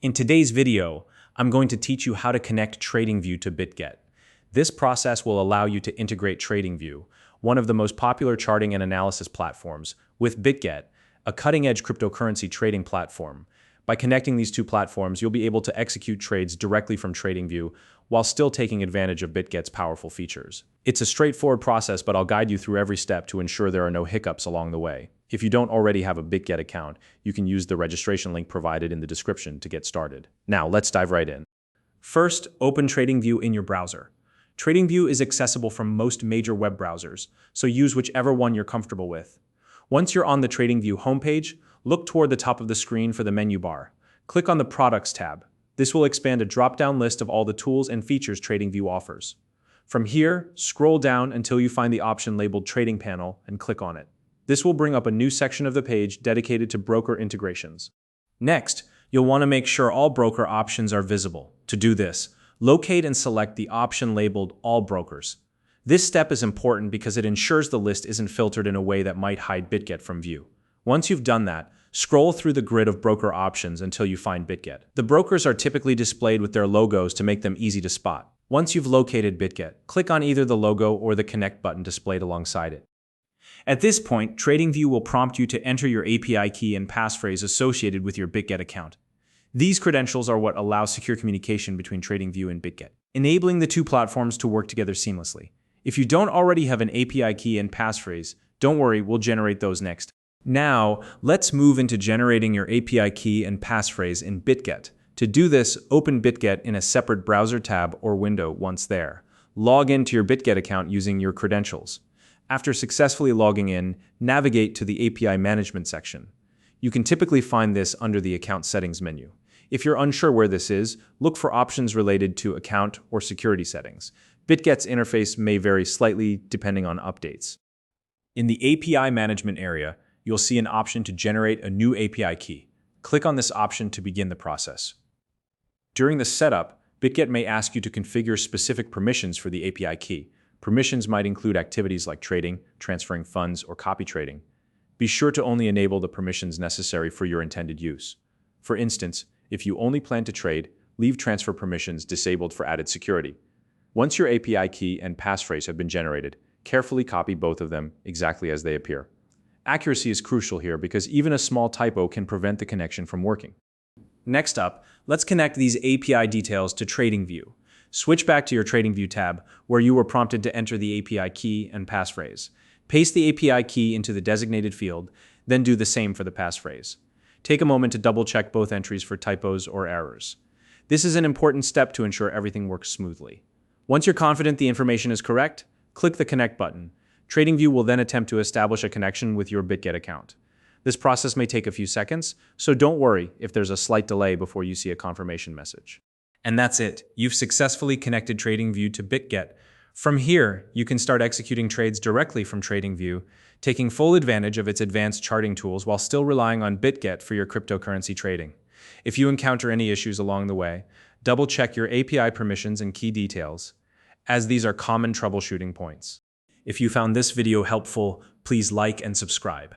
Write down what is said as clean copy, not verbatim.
In today's video, I'm going to teach you how to connect Tradingview to Bitget. This process will allow you to integrate Tradingview, one of the most popular charting and analysis platforms, with Bitget, a cutting-edge cryptocurrency trading platform. By connecting these two platforms, you'll be able to execute trades directly from Tradingview while still taking advantage of Bitget's powerful features. It's a straightforward process, but I'll guide you through every step to ensure there are no hiccups along the way. If you don't already have a Bitget account, you can use the registration link provided in the description to get started. Now, let's dive right in. First, open Tradingview in your browser. Tradingview is accessible from most major web browsers, so use whichever one you're comfortable with. Once you're on the Tradingview homepage, look toward the top of the screen for the menu bar. Click on the Products tab. This will expand a drop-down list of all the tools and features Tradingview offers. From here, scroll down until you find the option labeled Trading Panel and click on it. This will bring up a new section of the page dedicated to broker integrations. Next, you'll want to make sure all broker options are visible. To do this, locate and select the option labeled All Brokers. This step is important because it ensures the list isn't filtered in a way that might hide Bitget from view. Once you've done that, scroll through the grid of broker options until you find Bitget. The brokers are typically displayed with their logos to make them easy to spot. Once you've located Bitget, click on either the logo or the Connect button displayed alongside it. At this point, Tradingview will prompt you to enter your API key and passphrase associated with your Bitget account. These credentials are what allow secure communication between Tradingview and Bitget, enabling the two platforms to work together seamlessly. If you don't already have an API key and passphrase, don't worry, we'll generate those next. Now, let's move into generating your API key and passphrase in Bitget. To do this, open Bitget in a separate browser tab or window once there. Log into your Bitget account using your credentials. After successfully logging in, navigate to the API Management section. You can typically find this under the Account Settings menu. If you're unsure where this is, look for options related to account or security settings. Bitget's interface may vary slightly depending on updates. In the API Management area, you'll see an option to generate a new API key. Click on this option to begin the process. During the setup, Bitget may ask you to configure specific permissions for the API key. Permissions might include activities like trading, transferring funds, or copy trading. Be sure to only enable the permissions necessary for your intended use. For instance, if you only plan to trade, leave transfer permissions disabled for added security. Once your API key and passphrase have been generated, carefully copy both of them exactly as they appear. Accuracy is crucial here because even a small typo can prevent the connection from working. Next up, let's connect these API details to Tradingview. Switch back to your Tradingview tab, where you were prompted to enter the API key and passphrase. Paste the API key into the designated field, then do the same for the passphrase. Take a moment to double-check both entries for typos or errors. This is an important step to ensure everything works smoothly. Once you're confident the information is correct, click the Connect button. Tradingview will then attempt to establish a connection with your Bitget account. This process may take a few seconds, so don't worry if there's a slight delay before you see a confirmation message. And that's it. You've successfully connected Tradingview to Bitget. From here, you can start executing trades directly from Tradingview, taking full advantage of its advanced charting tools while still relying on Bitget for your cryptocurrency trading. If you encounter any issues along the way, double-check your API permissions and key details, as these are common troubleshooting points. If you found this video helpful, please like and subscribe.